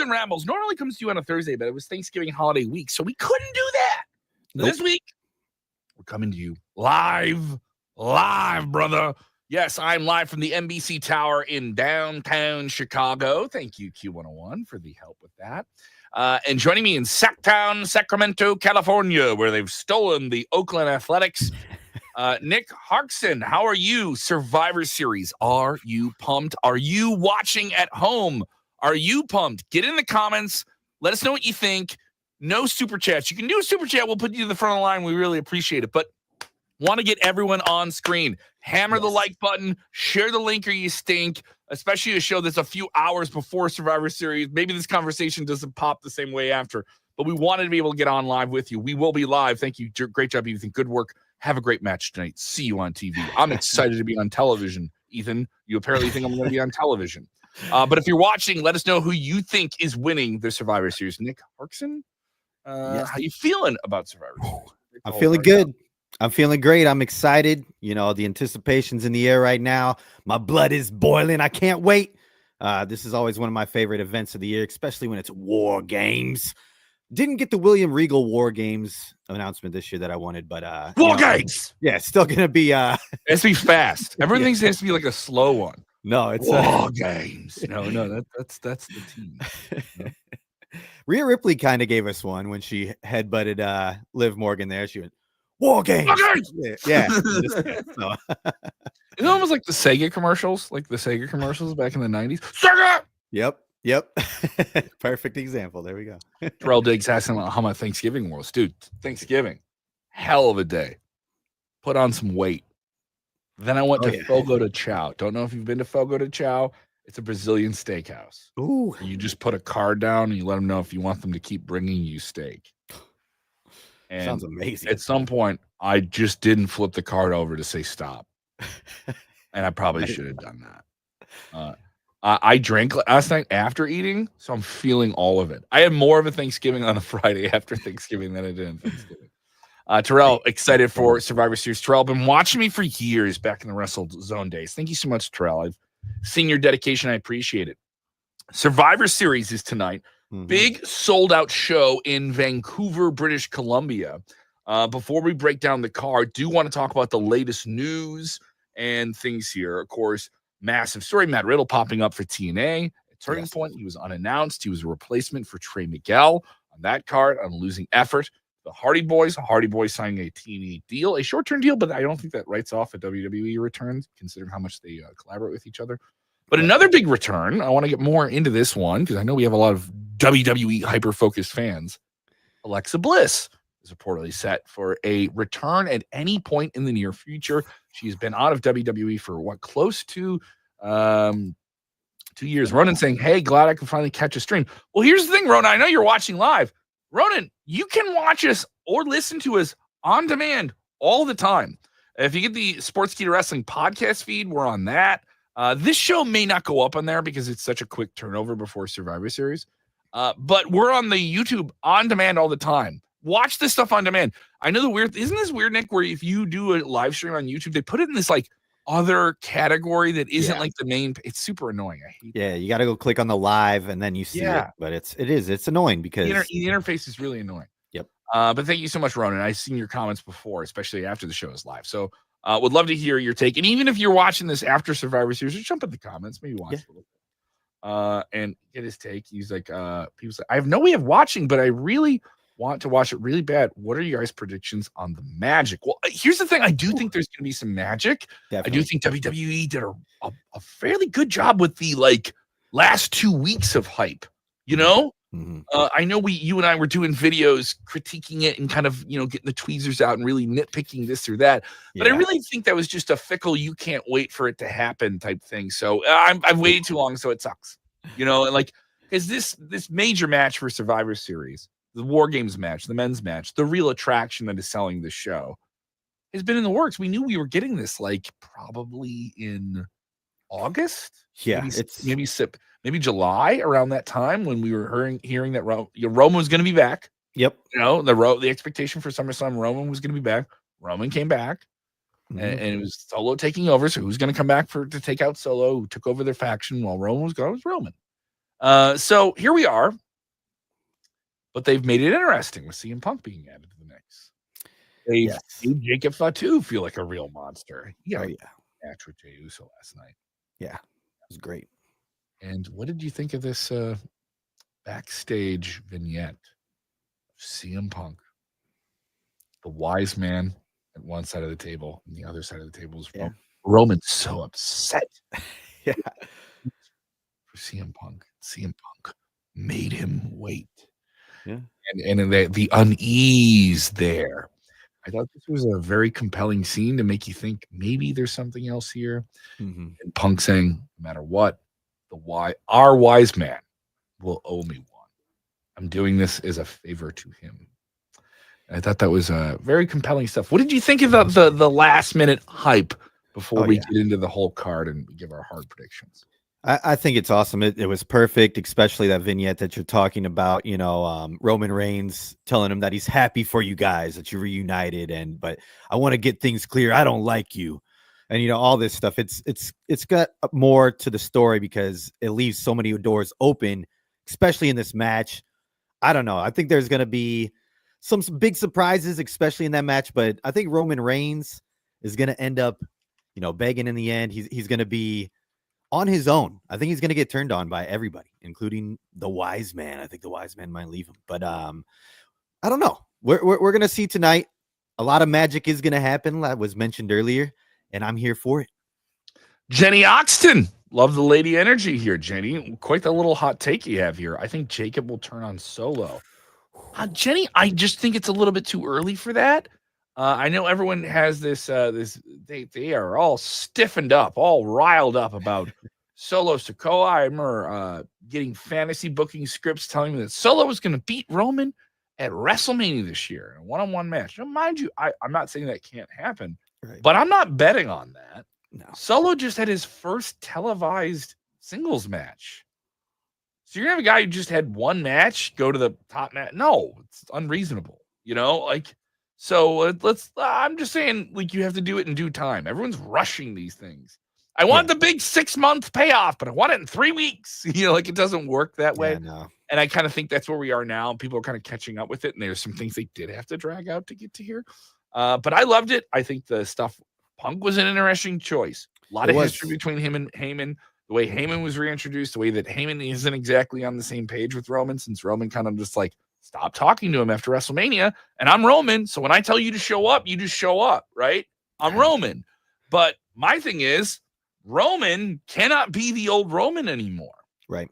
and Rambles normally comes to you on a Thursday, but it was Thanksgiving holiday week, so we couldn't do that. Nope. This week, we're coming to you live, brother. Yes, I'm live from the NBC Tower in downtown Chicago. Thank you, Q101, for the help with that. And joining me in Sacktown, Sacramento, California, where they've stolen the Oakland Athletics, Nick Harkson. How are you? Survivor Series. Are you pumped? Are you watching at home? Are you pumped? Get in the comments. Let us know what you think. No super chats. You can do a super chat. We'll put you to the front of the line. We really appreciate it. But want to get everyone on screen. Hammer the like button. Share the link or you stink, especially a show that's a few hours before Survivor Series. Maybe this conversation doesn't pop the same way after, but we wanted to be able to get on live with you. We will be live. Thank you. Great job, Ethan. Good work. Have a great match tonight. See you on TV. I'm excited to be on television, Ethan. You apparently think I'm going to be on television. But if you're watching, let us know who you think is winning the Survivor Series. Nick Harkson, how you feeling about Survivor Series? I'm feeling good. I'm feeling great. I'm excited. You know, the anticipation's in the air right now. My blood is boiling. I can't wait. This is always one of my favorite events of the year, especially when it's WarGames. Didn't get the William Regal WarGames announcement this year that I wanted, but WarGames. Yeah, it's still gonna be it has to be fast. Everything has to be like a slow one. No, it's WarGames. No, that's the team. No? Rhea Ripley kind of gave us one when she headbutted Liv Morgan there. She went, WarGames. Yeah. So. It's almost like the Sega commercials, back in the 90s. Sega! Yep. Perfect example. There we go. Terrell Diggs asking how my Thanksgiving was. Dude, Thanksgiving, hell of a day. Put on some weight. Then I went to Fogo de Chao. Don't know if you've been to Fogo de Chao. It's a Brazilian steakhouse. Ooh. You just put a card down and you let them know if you want them to keep bringing you steak. And sounds amazing. At some point, I just didn't flip the card over to say stop. And I probably should have done that. I drank last night after eating, so I'm feeling all of it. I had more of a Thanksgiving on a Friday after Thanksgiving than I did on Thanksgiving. Terrell, excited for Survivor Series. Terrell, been watching me for years back in the Wrestle Zone days. Thank you so much, Terrell. I've seen your dedication. I appreciate it. Survivor Series is tonight. Mm-hmm. Big sold-out show in Vancouver, British Columbia. Before we break down the card, do want to talk about the latest news and things here. Of course, massive story. Matt Riddle popping up for TNA. At Turning Point, he was unannounced. He was a replacement for Trey Miguel on that card on a losing effort. The Hardy Boys signing a TNA deal, a short-term deal, but I don't think that writes off a WWE return, considering how much they collaborate with each other. But another big return, I want to get more into this one because I know we have a lot of WWE hyper-focused fans. Alexa Bliss is reportedly set for a return at any point in the near future. She's been out of WWE for close to 2 years. Ronan saying, hey, glad I can finally catch a stream. Well, here's the thing, Ronan. I know you're watching live. Ronan, you can watch us or listen to us on demand all the time. If you get the Sportskeeda Wrestling podcast feed, we're on that. This show may not go up on there because it's such a quick turnover before Survivor Series. But we're on the YouTube on demand all the time. Watch this stuff on demand. I know isn't this weird, Nick, where if you do a live stream on YouTube, they put it in this other category that isn't the main. It's super annoying. I hate that. You got to go click on the live and then you see it. But it's annoying because the interface is really annoying. Yep. But thank you so much, Ronan. I've seen your comments before, especially after the show is live. So would love to hear your take. And even if you're watching this after Survivor Series, just jump in the comments, maybe watch a little bit. And get his take. He's like, people say, I have no way of watching, but I really want to watch it really bad. What are your guys' predictions on the magic? Well, here's the thing. I do think there's going to be some magic. Definitely. I do think WWE did a fairly good job with the last 2 weeks of hype, you know? Mm-hmm. I know you and I were doing videos critiquing it and kind of, getting the tweezers out and really nitpicking this or that. But I really think that was just a fickle, you can't wait for it to happen type thing. So I've waited too long, so it sucks. Because this major match for Survivor Series, the WarGames match, the men's match, the real attraction that is selling this show has been in the works. We knew we were getting this probably in August. Yeah, maybe July, around that time when we were hearing that Roman was going to be back. Yep. The expectation for SummerSlam, Roman was going to be back. Roman came back, and it was Solo taking over. So who's going to come back to take out Solo? Who took over their faction while Roman was gone? It was Roman. So here we are, but they've made it interesting with CM Punk being added to the mix. They've made Jacob Fatu feel like a real monster. He had a match with Jey Uso last night. Yeah, it was great. And what did you think of this backstage vignette of CM Punk, the wise man at one side of the table, and the other side of the table is Roman's so upset. Yeah. For CM Punk. CM Punk made him wait. Yeah. And the unease there. I thought this was a very compelling scene to make you think maybe there's something else here. Mm-hmm. And Punk saying, no matter what, our wise man will owe me one. I'm doing this as a favor to him. I thought that was very compelling stuff. What did you think of the last minute hype before we get into the whole card and give our hard predictions? I think it's awesome. It was perfect, especially that vignette that you're talking about, Roman Reigns telling him that he's happy for you guys, that you're reunited, but I want to get things clear. I don't like you. And, all this stuff. It's got more to the story because it leaves so many doors open, especially in this match. I don't know. I think there's going to be some big surprises, especially in that match. But I think Roman Reigns is going to end up, begging in the end. He's going to be on his own. I think he's going to get turned on by everybody, including the wise man. I think the wise man might leave him, but I don't know. We're going to see tonight. A lot of magic is going to happen. That was mentioned earlier, and I'm here for it. Jenny Oxton. Love the lady energy here, Jenny. Quite the little hot take you have here. I think Jacob will turn on Solo. Jenny, I just think it's a little bit too early for that. I know everyone has this. They are all stiffened up, all riled up about Solo Sikoa. I remember getting fantasy booking scripts telling me that Solo was going to beat Roman at WrestleMania this year in a one-on-one match. Now, mind you, I'm not saying that can't happen, but I'm not betting on that. No. Solo just had his first televised singles match. So you're going to have a guy who just had one match go to the top match? No, it's unreasonable. So I'm just saying, you have to do it in due time. Everyone's rushing these things. I want the big 6-month payoff, but I want it in 3 weeks. It doesn't work that way. No. And I kind of think that's where we are now. People are kind of catching up with it. And there's some things they did have to drag out to get to here. But I loved it. I think the stuff, Punk was an interesting choice. A lot of history between him and Heyman. The way Heyman was reintroduced, the way that Heyman isn't exactly on the same page with Roman, since Roman kind of just stop talking to him after WrestleMania. And I'm Roman. So when I tell you to show up, you just show up, right? I'm Roman. But my thing is, Roman cannot be the old Roman anymore. Right.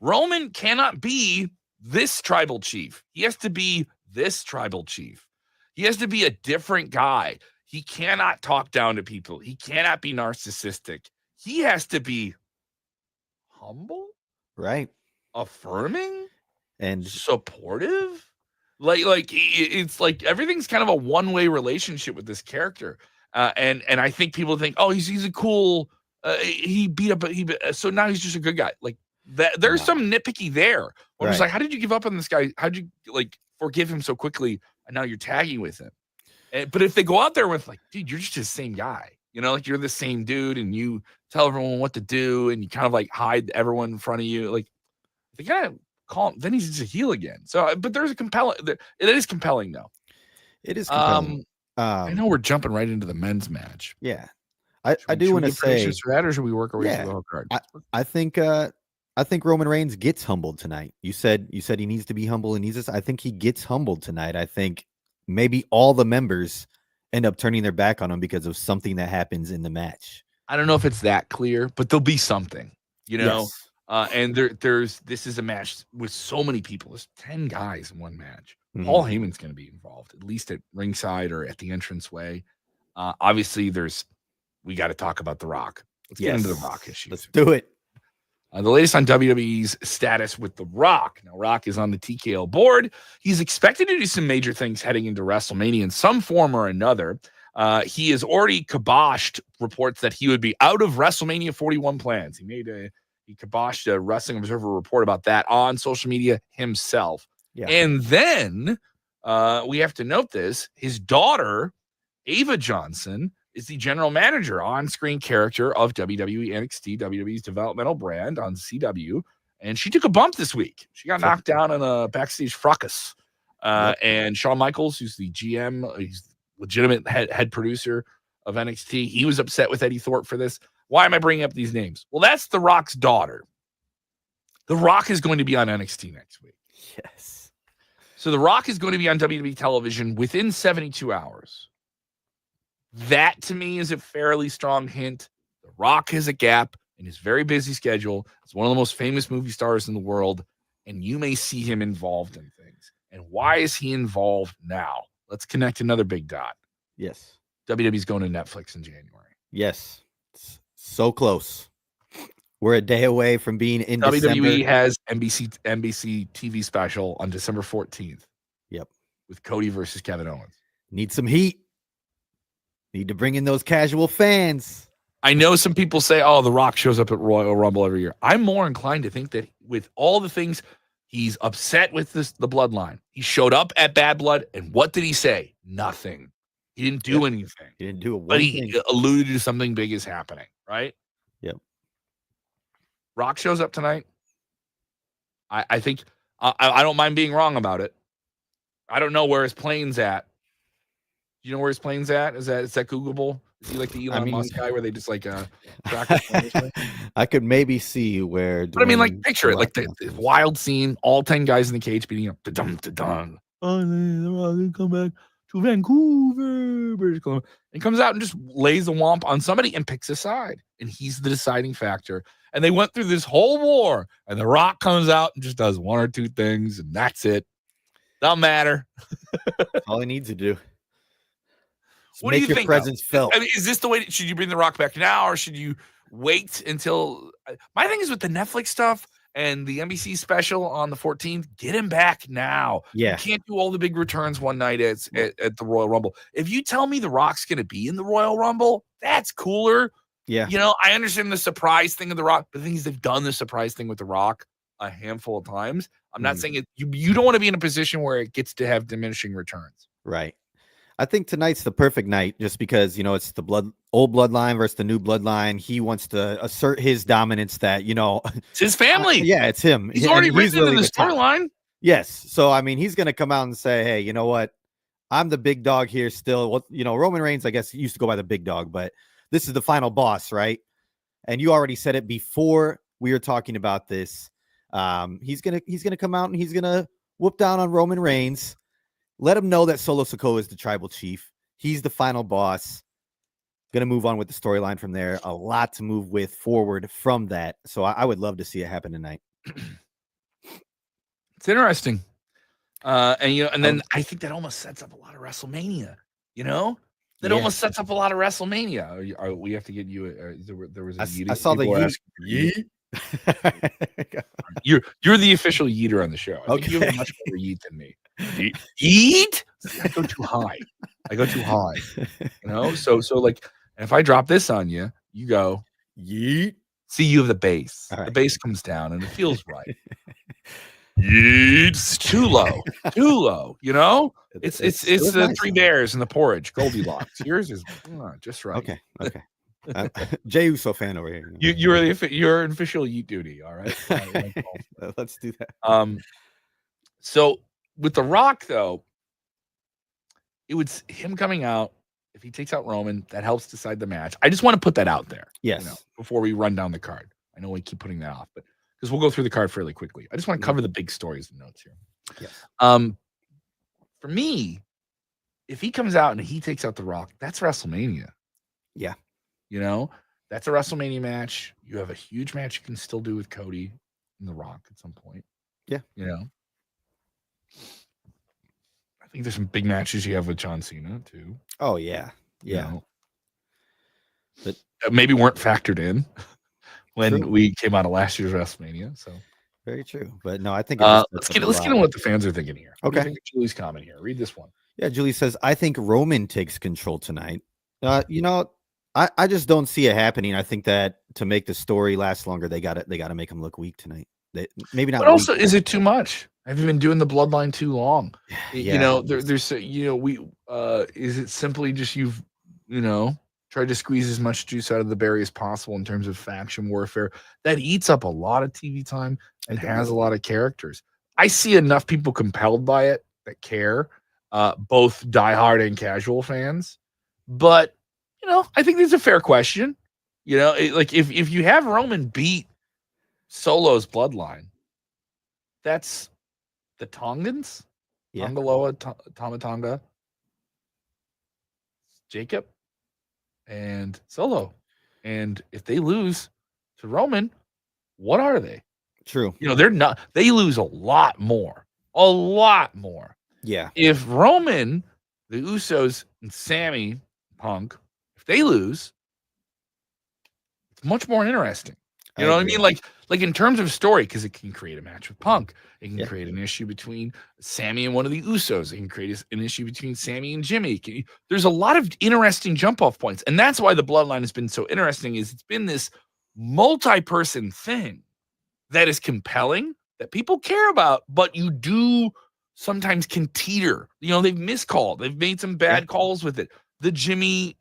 Roman cannot be this tribal chief. He has to be this tribal chief. He has to be a different guy. He cannot talk down to people. He cannot be narcissistic. He has to be humble. Right. Affirming. And supportive. It's like everything's kind of a one-way relationship with this character. And I think people think, oh, he's a cool, he beat up, so now he's just a good guy. There's some nitpicky there. I'm just how did you give up on this guy? How did you forgive him so quickly? And now you're tagging with him. But if they go out there with dude, you're just the same guy, you're the same dude, and you tell everyone what to do, and you kind of hide everyone in front of you. They kind of call him, then he's just a heel again. So, but there's it is compelling though. It is compelling. I know we're jumping right into the men's match. Yeah. I do want to say, or should we work our way through the whole card? I think Roman Reigns gets humbled tonight. You said he needs to be humble, and I think he gets humbled tonight. I think maybe all the members end up turning their back on him because of something that happens in the match. I don't know if it's that clear, but there'll be something, Yes. And this is a match with so many people. There's 10 guys in one match. Mm-hmm. Paul Heyman's going to be involved, at least at ringside or at the entranceway. Obviously, we got to talk about The Rock. Let's get into The Rock issues. Let's do it. The latest on WWE's status with The Rock. Now, Rock is on the TKO board. He's expected to do some major things heading into WrestleMania in some form or another. He has already kiboshed reports that he would be out of WrestleMania 41 plans. He kiboshed a Wrestling Observer report about that on social media himself. Yeah. And then we have to note this. His daughter, Ava Johnson, is the general manager, on-screen character of WWE NXT, WWE's developmental brand on CW. And she took a bump this week. She got knocked down in a backstage fracas. And Shawn Michaels, who's the GM, he's legitimate head producer of NXT, he was upset with Eddie Thorpe for this. Why am I bringing up these names? Well, that's The Rock's daughter. The Rock is going to be on NXT next week. Yes. So The Rock is going to be on WWE television within 72 hours. That, to me, is a fairly strong hint. The Rock has a gap in his very busy schedule. He's one of the most famous movie stars in the world, and you may see him involved in things. And why is he involved now? Let's connect another big dot. Yes. WWE's going to Netflix in January. Yes. It's so close. We're a day away from being in WWE December. has NBC TV special on December 14th. Yep. With Cody versus Kevin Owens. Need some heat. Need to bring in those casual fans. I know some people say, oh, The Rock shows up at Royal Rumble every year. I'm more inclined to think that with all the things, he's upset with the bloodline. He showed up at Bad Blood, and what did he say? Nothing. He didn't do anything. He didn't do it. But he alluded to something big is happening, right? Yep. Rock shows up tonight. I think I don't mind being wrong about it. I don't know where his plane's at. Do you know where his plane's at? Is that Googleable? Is he like the Elon Musk guy where they just like track his plane? I could maybe see where. But I mean, like, picture it, like the wild scene, all 10 guys in the cage beating up, da-dum. Oh, they're come back to Vancouver, British Columbia. And comes out and just lays the womp on somebody and picks a side. And he's the deciding factor. And they went through this whole war, and The Rock comes out and just does one or two things, and that's it. Don't matter. All he needs to do. What do you think? Presence felt. I mean, is this the way? Should you bring The Rock back now, or should you wait until? My thing is with the Netflix stuff and the NBC special on the 14th. Get him back now. Yeah, you can't do all the big returns one night at the Royal Rumble. If you tell me The Rock's going to be in the Royal Rumble, that's cooler. Yeah, you know, I understand the surprise thing of The Rock, but the thing is, they've done the surprise thing with The Rock a handful of times. I'm not saying it. You don't want to be in a position where it gets to have diminishing returns. Right. I think tonight's the perfect night just because, you know, it's the old bloodline versus the new bloodline. He wants to assert his dominance that, you know, it's his family. Yeah, it's him. He's already written really in the storyline. Yes. So, I mean, he's going to come out and say, hey, you know what? I'm the big dog here still. Well, you know, Roman Reigns, I guess, used to go by the big dog, but this is the final boss, right? And you already said it before we were talking about this. He's gonna come out and he's gonna whoop down on Roman Reigns. Let him know that Solo Sikoa is the tribal chief. He's the final boss. Gonna move on with the storyline from there. A lot to move with forward from that. So I would love to see it happen tonight. It's interesting. And then I think that almost sets up a lot of WrestleMania. You know, that almost sets up a lot of WrestleMania. We have to get you. There was a yeet. I saw the yeet. You're the official yeeter on the show. I think you have a much better yeet than me. Yeet? I go too high. You know, so like, if I drop this on you, you go yeet. See, you have the bass. Right. The bass comes down and it feels right. Yeet's too low. You know, it's the nice. Three Bears and the porridge, Goldilocks. Yours is just right. Okay. Jey Uso fan over here. You're an official yeet duty. All right. Let's do that. So with The Rock though, it would him coming out. If he takes out Roman, that helps decide the match. I just want to put that out there. Yes. You know, before we run down the card. I know we keep putting that off, but because we'll go through the card fairly quickly. I just want to cover the big stories and notes here. Yes. For me, if he comes out and he takes out The Rock, that's WrestleMania. Yeah. You know, that's a WrestleMania match. You have a huge match you can still do with Cody and The Rock at some point. Yeah. You know, I think there's some big matches you have with John Cena too. Oh yeah. Yeah. You know, but maybe weren't factored in when we came out of last year's WrestleMania. So very true. But no, I think let's get into what the fans are thinking here. Okay. What do you think of Julie's comment here? Read this one. Yeah, Julie says, I think Roman takes control tonight. You know, I just don't see it happening. I think that to make the story last longer, they got to make him look weak tonight. Maybe not. But also, is it too much? Have you been doing the bloodline too long? Yeah. You know, there's you know, we is it simply just you've, you know, tried to squeeze as much juice out of the berry as possible in terms of faction warfare. That eats up a lot of TV time and has a lot of characters. I see enough people compelled by it that care, both diehard and casual fans. But, I think it's a fair question. Like if you have Roman beat Solo's bloodline, that's the Tongans, Tongaloa, Tomatonga, Jacob, and Solo. And if they lose to Roman, what are they? True. They're not. They lose a lot more. A lot more. Yeah. If Roman, the Usos, and Sammy Punk, if they lose, it's much more interesting. You know what I mean? Like in terms of story, because it can create a match with Punk. It can create an issue between Sammy and one of the Usos. It can create an issue between Sammy and Jimmy. There's a lot of interesting jump-off points. And that's why the Bloodline has been so interesting, is it's been this multi-person thing that is compelling, that people care about, but you do sometimes can teeter. They've miscalled. They've made some bad calls with it. The Jimmy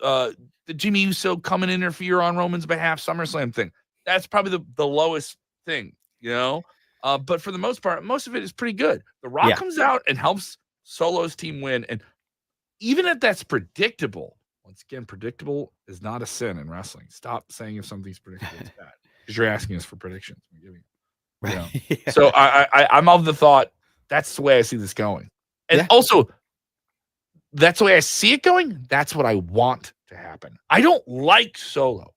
Uso come and interfere on Roman's behalf SummerSlam thing. That's probably the lowest thing, but for the most part, most of it is pretty good. The Rock comes out and helps Solo's team win. And even if that's predictable, once again, predictable is not a sin in wrestling. Stop saying if something's predictable, it's bad, because you're asking us for predictions. We're giving you. So I'm of the thought that's the way I see this going. And also, that's the way I see it going. That's what I want to happen. I don't like Solo,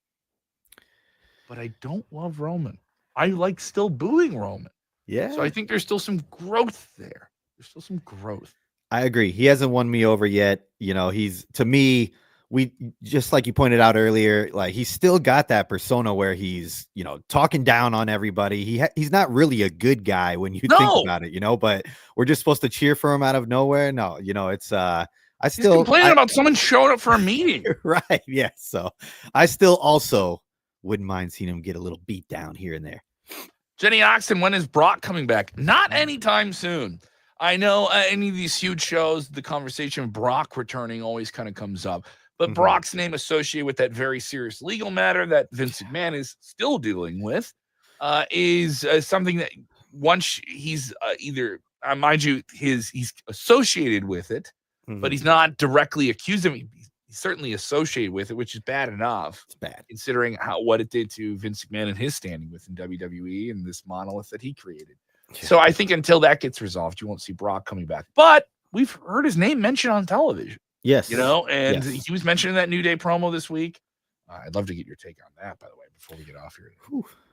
but I don't love Roman. I like still booing Roman. Yeah. So I think there's still some growth there. There's still some growth. I agree. He hasn't won me over yet. He's, to me, we just like you pointed out earlier, like he's still got that persona where he's, talking down on everybody. He's not really a good guy when you think about it, but we're just supposed to cheer for him out of nowhere. No, it's he's complaining about someone showing up for a meeting. Right. Yeah. So I still also wouldn't mind seeing him get a little beat down here and there. Jenny Oxton, when is Brock coming back? Not anytime soon. I know any of these huge shows, the conversation of Brock returning always kind of comes up. But Brock's name associated with that very serious legal matter that Vince McMahon is still dealing with is something that once he's either, mind you, he's associated with it, but he's not directly accused of it. He's certainly associated with it, which is bad enough. It's bad, considering what it did to Vince McMahon and his standing within WWE and this monolith that he created. Yeah. So I think until that gets resolved, you won't see Brock coming back. But we've heard his name mentioned on television. Yes. And he was mentioned in that New Day promo this week. I'd love to get your take on that, by the way, before we get off here.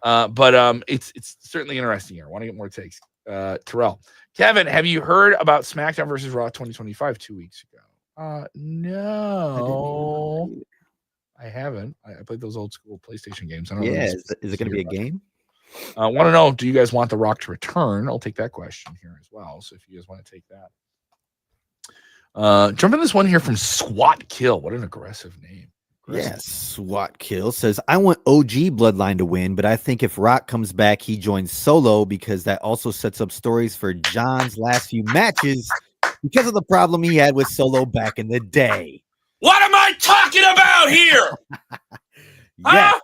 But it's certainly interesting here. I want to get more takes. Terrell. Kevin, have you heard about SmackDown versus Raw 2025 2 weeks ago? No, I haven't. I played those old school PlayStation games. I don't know. Is it going to be a game? I want to know, do you guys want The Rock to return? I'll take that question here as well. So if you guys want to take that. Jump in this one here from Swat Kill. What an aggressive name. Yes, Swat Kill says, I want OG Bloodline to win, but I think if Rock comes back, he joins Solo because that also sets up stories for John's last few matches because of the problem he had with Solo back in the day. What am I talking about here? Huh?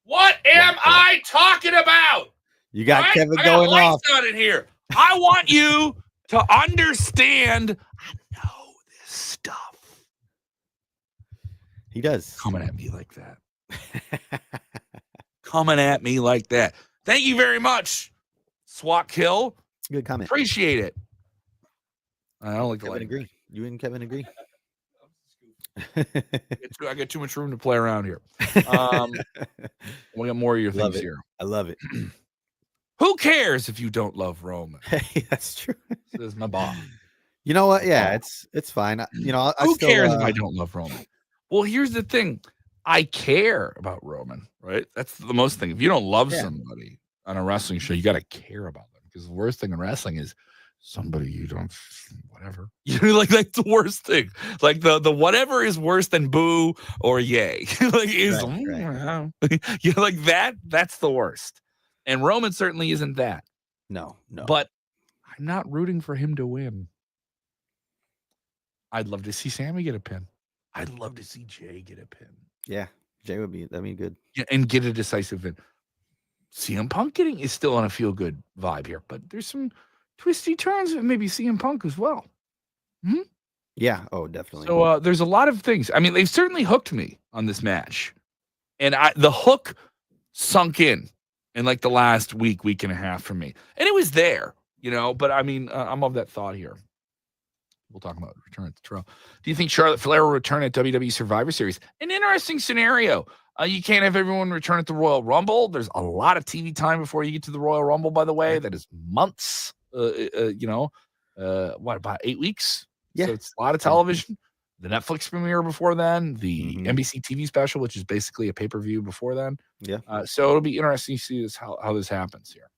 What am I talking about? You got Kevin going off in here. I want you to understand. I know this stuff. He does. Coming at me like that. Coming at me like that. Thank you very much, Swat Kill. Good comment. Appreciate it. I don't like Kevin agree. You and Kevin agree. I get too much room to play around here. We got more of your things here. I love it. Who cares if you don't love Roman? Hey, that's true. Says my boss. You know what? Yeah, it's fine. Who cares if I don't love Roman? Well, here's the thing. I care about Roman, right? That's the most thing. If you don't love somebody on a wrestling show, you got to care about them, because the worst thing in wrestling is somebody you don't, whatever. Like that's the worst thing. Like the whatever is worse than boo or yay. Right. Like that. That's the worst. And Roman certainly isn't that. No. But I'm not rooting for him to win. I'd love to see Sammy get a pin. I'd love to see Jay get a pin. Yeah, that'd be good. Yeah, and get a decisive win. CM Punk is still on a feel good vibe here, but there's some twisty turns with maybe CM Punk as well. Hmm? Yeah. Oh, definitely. So there's a lot of things. I mean, they've certainly hooked me on this match, and the hook sunk in like the last week and a half for me, and it was there, But I mean, I'm of that thought here. We'll talk about return at the Terrell. Do you think Charlotte Flair will return at WWE Survivor Series? An interesting scenario. You can't have everyone return at the Royal Rumble. There's a lot of TV time before you get to the Royal Rumble, by the way. That is months. What, about 8 weeks? Yeah. So it's a lot of television. The Netflix premiere before then, the NBC TV special, which is basically a pay-per-view before then. Yeah. So it'll be interesting to see how this happens here.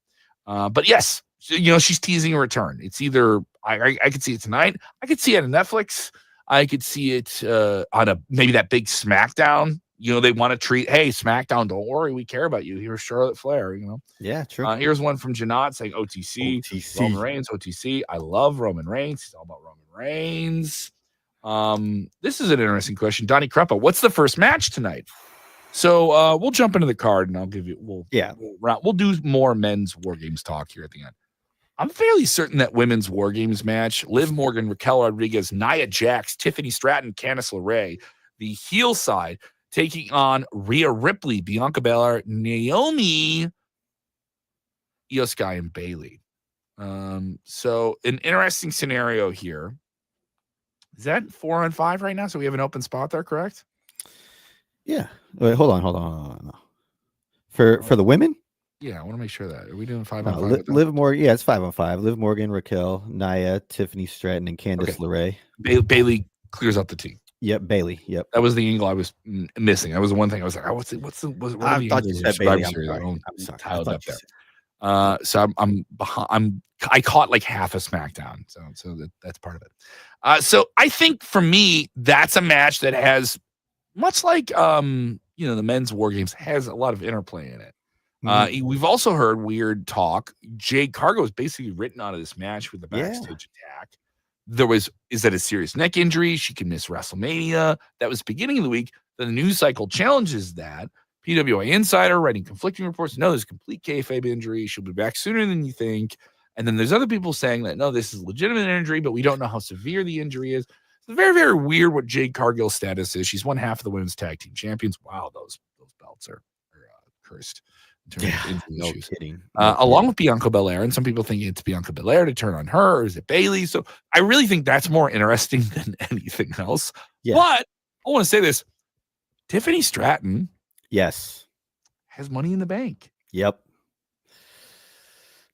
But yes, she's teasing a return. It's either I could see it tonight. I could see it on Netflix. I could see it on maybe that big SmackDown. They want to treat, hey, SmackDown, don't worry, we care about you. Here's Charlotte Flair, Yeah, true. Here's one from Janot saying OTC. Roman Reigns, OTC. I love Roman Reigns. He's all about Roman Reigns. This is an interesting question. Donnie Kreppa, what's the first match tonight? So we'll jump into the card and I'll give you, we'll do more men's WarGames talk here at the end. I'm fairly certain that women's WarGames match, Liv Morgan, Raquel Rodriguez, Nia Jax, Tiffany Stratton, Candice LeRae, the heel side taking on Rhea Ripley, Bianca Belair, Naomi, Io Sky, and Bayley. So an interesting scenario here. Is that 4-on-5 right now? So we have an open spot there, correct? Yeah. Wait, hold on. No. For the women? Yeah, I want to make sure that. Are we doing 5-on-5? Liv Morgan, yeah, it's 5-on-5. Liv Morgan, Raquel, Nia, Tiffany Stratton, and Candice LeRae. Bayley clears up the team. Yep, Bayley. Yep. That was the angle I was missing. That was the one thing I was like, what are the thought you said Bayley. I'm sorry. Tiled up there. So I'm behind. I caught like half a SmackDown, so that's part of it. So I think for me, that's a match that has much like the men's WarGames has a lot of interplay in it. We've also heard weird talk. Jade Cargill is basically written out of this match with the backstage attack. Is that a serious neck injury? She can miss WrestleMania. That was beginning of the week. Then the news cycle challenges that. PWI Insider writing conflicting reports. No, there's a complete kayfabe injury. She'll be back sooner than you think. And then there's other people saying that, no, this is legitimate injury, but we don't know how severe the injury is. It's very, very weird what Jade Cargill's status is. She's one half of the women's tag team champions. Wow, those belts are cursed. No kidding. Along with Bianca Belair, and some people think it's Bianca Belair to turn on her, or is it Bayley? So I really think that's more interesting than anything else. Yeah. But I want to say this: Tiffany Stratton, yes, has money in the bank. Yep.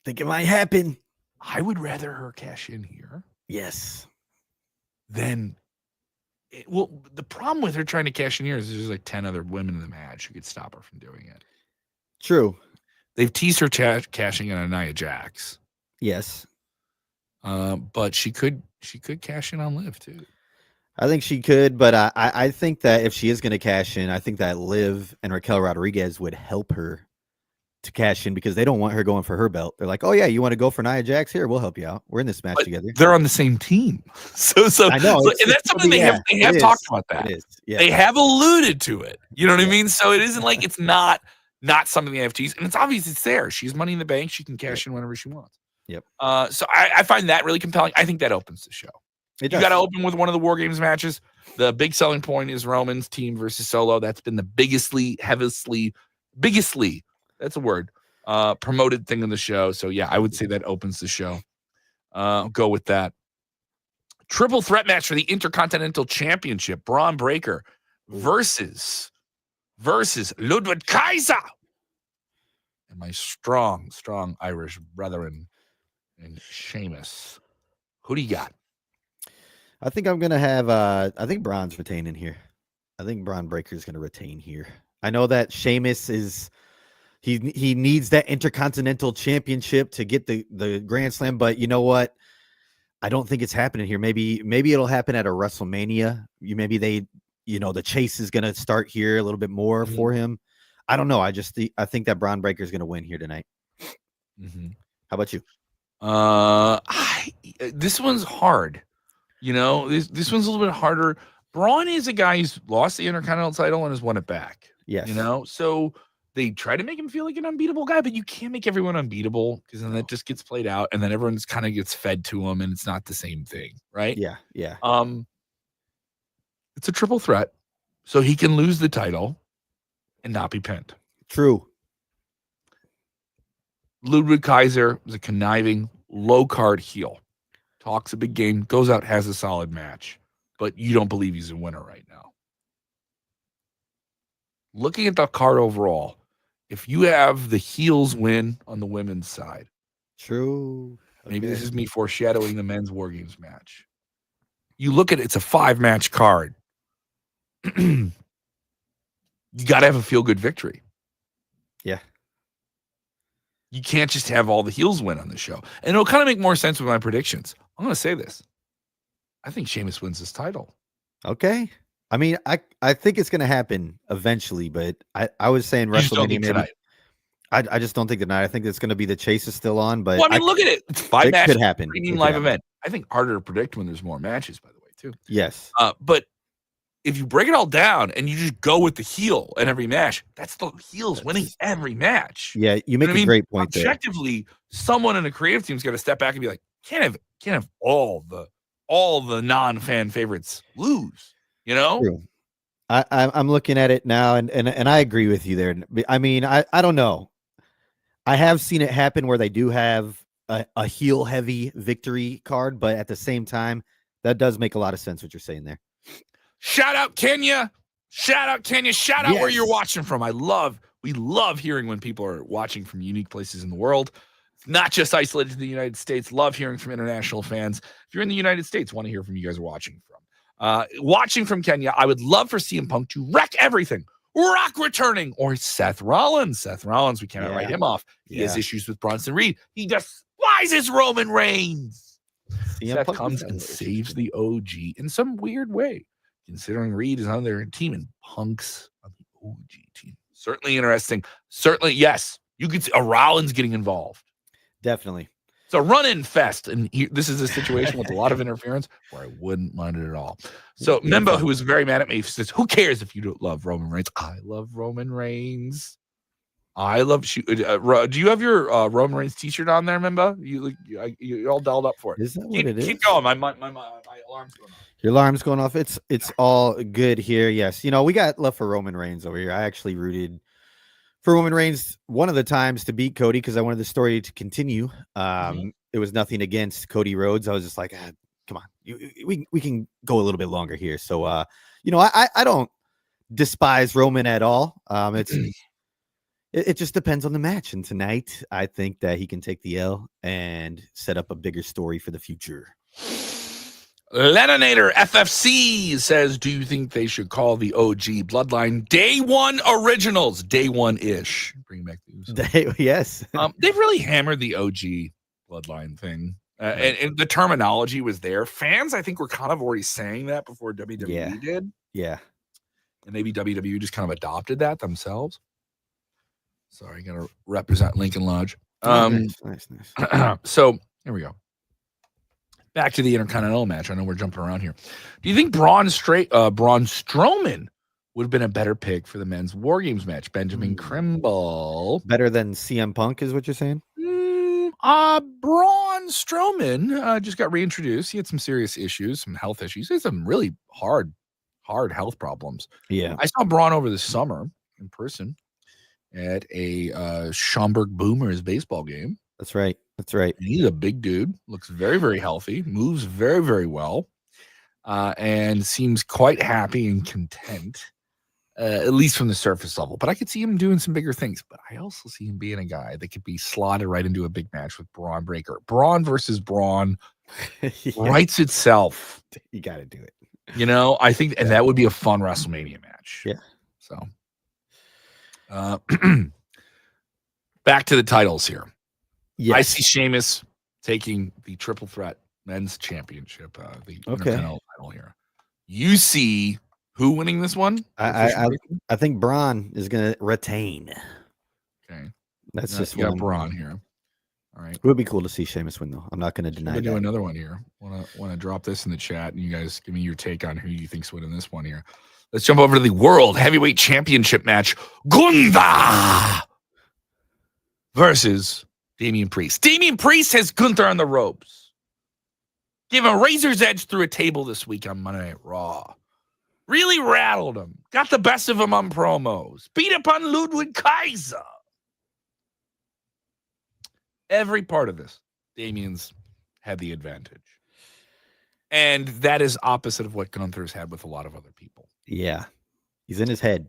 Think it might happen. I would rather her cash in here. Yes. Then, the problem with her trying to cash in here is there's like 10 other women in the match who could stop her from doing it. True. They've teased her cashing in on Nia Jax. Yes. But she could cash in on Liv too. I think she could, but I think that if she is going to cash in, I think that Liv and Raquel Rodriguez would help her to cash in because they don't want her going for her belt. They're like, oh yeah, you want to go for Nia Jax? Here, we'll help you out. We're in this match together. They're on the same team. So I know. And that's something they have talked about that. They have alluded to it. You know what I mean? So it isn't like it's not something they have teased. And it's obvious it's there. She has money in the bank. She can cash in whenever she wants. Yep. So I find that really compelling. I think that opens the show. You got to open with one of the WarGames matches. The big selling point is Roman's team versus Solo. That's been the biggest, that's a word, promoted thing in the show. So yeah, I would say that opens the show. Go with that. Triple threat match for the Intercontinental Championship. Braun Breaker versus Ludwig Kaiser and my strong Irish brethren and Sheamus. Who do you got? I think I'm gonna have. I think Braun's retaining here. I think Braun Breaker is gonna retain here. I know that Sheamus is. He needs that Intercontinental Championship to get the Grand Slam, but you know what? I don't think it's happening here. Maybe it'll happen at a WrestleMania. The chase is gonna start here a little bit more for him. I don't know. I think that Braun Breaker is gonna win here tonight. Mm-hmm. How about you? This one's hard. This one's a little bit harder. Braun is a guy who's lost the Intercontinental title and has won it back. Yes. So they try to make him feel like an unbeatable guy, but you can't make everyone unbeatable because then that just gets played out, and then everyone's kind of gets fed to him, and it's not the same thing, right? Yeah. Yeah. It's a triple threat, so he can lose the title and not be pinned. True. Ludwig Kaiser was a conniving, low-card heel. Talks a big game, goes out, has a solid match, but you don't believe he's a winner right now. Looking at the card overall, if you have the heels win on the women's side. True. Maybe this is me foreshadowing the men's WarGames match. You look at it, it's a 5-match card. You got to have a feel-good victory. Yeah. You can't just have all the heels win on the show. And it'll kind of make more sense with my predictions. I'm going to say this. I think Sheamus wins this title. Okay. I mean, I think it's going to happen eventually, but I was saying WrestleMania maybe. I just don't think tonight. I think it's going to be the chase is still on, but well, I mean, look at it. It's 5 matches. Could happen. Premium live event. I think harder to predict when there's more matches, by the way, too. Yes. But if you break it all down and you just go with the heel in every match, that's the heels winning every match. Yeah, you make a great point there. Objectively, someone in a creative team's got to step back and be like, can't have all the non-fan favorites lose. True. I'm looking at it now, and I agree with you there. I mean, I don't know. I have seen it happen where they do have a heel heavy victory card, but at the same time, that does make a lot of sense what you're saying there. Shout out Kenya. Shout out where you're watching from. We love hearing when people are watching from unique places in the world. It's not just isolated to the United States. Love hearing from international fans. If you're in the United States, want to hear from you guys watching from. Watching from Kenya, I would love for CM Punk to wreck everything. Rock returning, or Seth Rollins. We cannot write him off. He has issues with Bronson Reed. He despises Roman Reigns. Seth comes and saves the OG in some weird way, considering Reed is on their team and Punk's on the OG team. Certainly interesting. Certainly, yes, you could see a Rollins getting involved. Definitely. It's a run-in fest, and this is a situation with a lot of interference where I wouldn't mind it at all. So Memba, who was very mad at me, says, who cares if you don't love Roman Reigns? I love Roman Reigns. I love do you have your Roman Reigns t-shirt on there, Memba? You're all dialed up for it. Is that what it is? Keep going. My alarm's going off. Your alarm's going off. It's all good here. Yes. We got love for Roman Reigns over here. I actually rooted for Roman Reigns one of the times to beat Cody because I wanted the story to continue. It was nothing against Cody Rhodes. I was just like, come on, we can go a little bit longer here. So, I don't despise Roman at all. It just depends on the match. And tonight, I think that he can take the L and set up a bigger story for the future. Leninator FFC says, do you think they should call the OG Bloodline Day One Originals? Day One-ish. Bring back the yes. They've really hammered the OG Bloodline thing. And the terminology was there. Fans, I think, were kind of already saying that before WWE did. Yeah. And maybe WWE just kind of adopted that themselves. Sorry, got to represent Lincoln Lodge. Nice. So here we go. Back to the Intercontinental match. I know we're jumping around here. Do you think Braun Strowman would have been a better pick for the men's WarGames match? Benjamin Crimble. Better than CM Punk is what you're saying? Braun Strowman just got reintroduced. He had some serious issues, some health issues. He had some really hard health problems. Yeah. I saw Braun over the summer in person at a Schaumburg Boomers baseball game. That's right. And he's a big dude, looks very, very healthy, moves very, very well, and seems quite happy and content, at least from the surface level. But I could see him doing some bigger things. But I also see him being a guy that could be slotted right into a big match with Braun Breaker. Braun versus Braun writes itself. You got to do it. I think, and that would be a fun WrestleMania match. Yeah. So, back to the titles here. Yes. I see Sheamus taking the triple threat men's championship, the Intercontinental title here. You see who winning this one? I think Braun is going to retain. Okay. That's just got Braun here. All right. It would be cool to see Sheamus win, though. I'm not going to deny We'll do that. another one here. Want to drop this in the chat, and you guys give me your take on who you think's winning this one here. Let's jump over to the World Heavyweight Championship match. Gunther versus Damian Priest. Damian Priest has Gunther on the ropes. Gave him a razor's edge through a table this week on Monday Night Raw. Really rattled him. Got the best of him on promos. Beat up on Ludwig Kaiser. Every part of this, Damian's had the advantage. And that is opposite of what Gunther's had with a lot of other people. Yeah. He's in his head.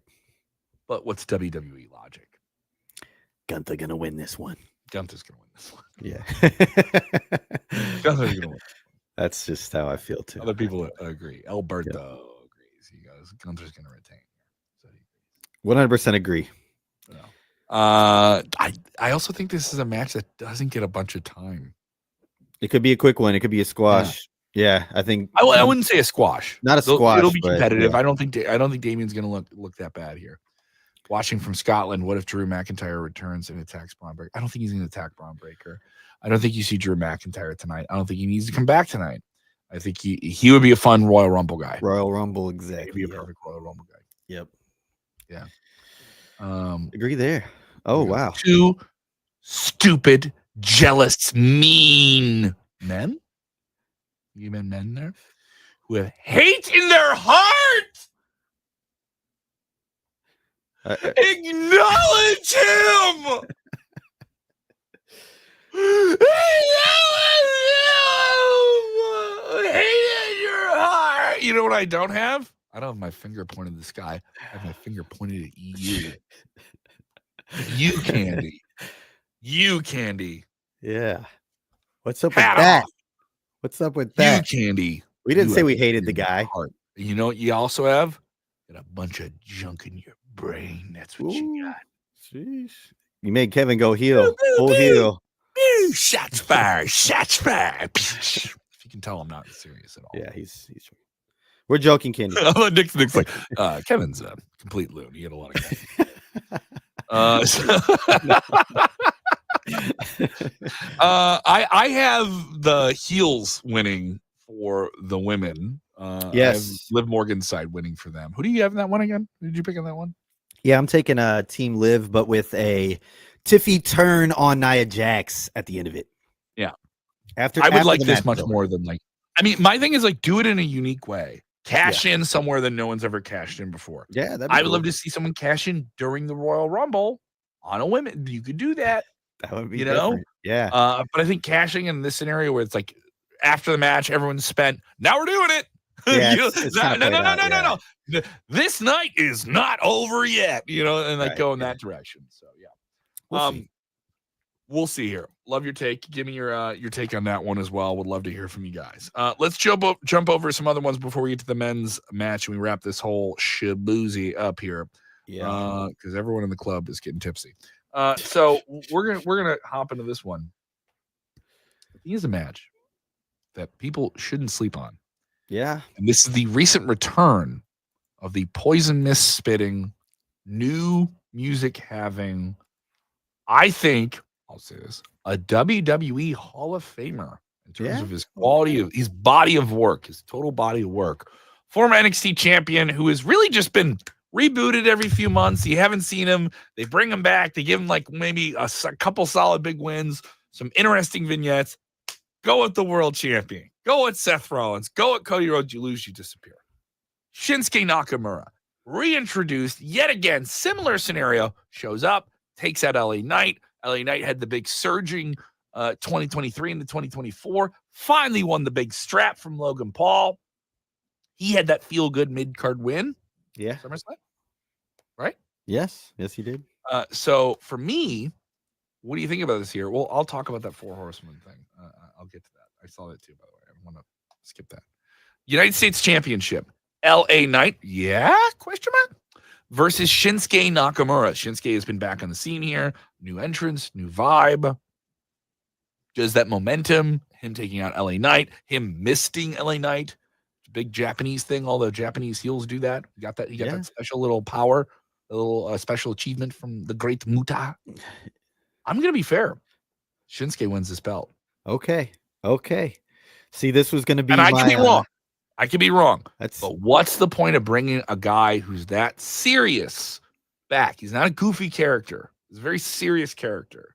But what's WWE logic? Gunther going to win this one. Gunther's going to win this one. Yeah. Gunther's going to win. That's just how I feel, too. Other people agree. Alberto agrees. He goes, Gunther's going to retain. So 100% agree. No. I also think this is a match that doesn't get a bunch of time. It could be a quick one. It could be a squash. Yeah, I think I wouldn't say a squash. Not a squash. It'll be competitive. Yeah. I don't think Damian's going to look that bad here. Watching from Scotland, what if Drew McIntyre returns and attacks Braun Breaker? I don't think he's going to attack Braun Breaker. I don't think you see Drew McIntyre tonight. I don't think he needs to come back tonight. I think he would be a fun Royal Rumble guy. Royal Rumble, exactly. He'd be a perfect Royal Rumble guy. Yep. Yeah. Agree there. Oh, wow. Two stupid, jealous, mean men. You mean men there? Who have hate in their heart. Acknowledge him. Hate in your heart. You know what I don't have? I don't have my finger pointed at the sky. I have my finger pointed at you. You, Candy. You, Candy. Yeah. What's up with that? What's up with that? You, Candy. We didn't say we hated the guy. Heart. You know what you also have? Got a bunch of junk in your brain. That's what you got. Sheesh. You made Kevin go heel. Full heel. Shots fired. Shots fired. If you can tell I'm not serious at all. Yeah, he's we're joking, Candy. Nick's like, Kevin's a complete loon. He had a lot of I have the heels winning for the women. Yes. I have Liv Morgan's side winning for them. Who do you have in that one again? Who did you pick in that one? Yeah, I'm taking a Team Liv, but with a Tiffy turn on Nia Jax at the end of it. Yeah. I would like this much more than my thing is do it in a unique way. Cash in somewhere that no one's ever cashed in before. Yeah, I would love to see someone cash in during the Royal Rumble on a women. You could do that. That would be different. Yeah. But I think cashing in this scenario where it's after the match, everyone's spent. Now we're doing it. Yeah, no. This night is not over yet. And go in that direction. So yeah. We'll see here. Love your take. Give me your take on that one as well. Would love to hear from you guys. Let's jump over some other ones before we get to the men's match and we wrap this whole shaboozy up here. Yeah. Because everyone in the club is getting tipsy. So we're gonna hop into this one. Here's a match that people shouldn't sleep on. Yeah. And this is the recent return of the poison mist spitting, new music having, I think, I'll say this, a WWE Hall of Famer in terms of his quality of his body of work, his total body of work. Former NXT champion who has really just been rebooted every few months. You haven't seen him. They bring him back. They give him maybe a couple solid big wins, some interesting vignettes. Go with the world champion. Go with Seth Rollins. Go with Cody Rhodes. You lose, you disappear. Shinsuke Nakamura, reintroduced yet again, similar scenario, shows up, takes out LA Knight. LA Knight had the big surging 2023 into 2024. Finally won the big strap from Logan Paul. He had that feel-good mid-card win. Yeah. SummerSlam, right? Yes, he did. So for me, what do you think about this here? Well, I'll talk about that 4 Horsemen thing. I'll get to that. I saw that too, by the way. I want to skip that. United States Championship. LA Knight, question mark? Versus Shinsuke Nakamura. Shinsuke has been back on the scene here. New entrance, new vibe. Does that momentum, him taking out LA Knight, him misting LA Knight. Big Japanese thing. All the Japanese heels do that. He got that special little power, a little special achievement from the great Muta. I'm going to be fair. Shinsuke wins this belt. Okay. See, this was going to be And I could be wrong. I could be wrong. That's But what's the point of bringing a guy who's that serious back? He's not a goofy character. He's a very serious character.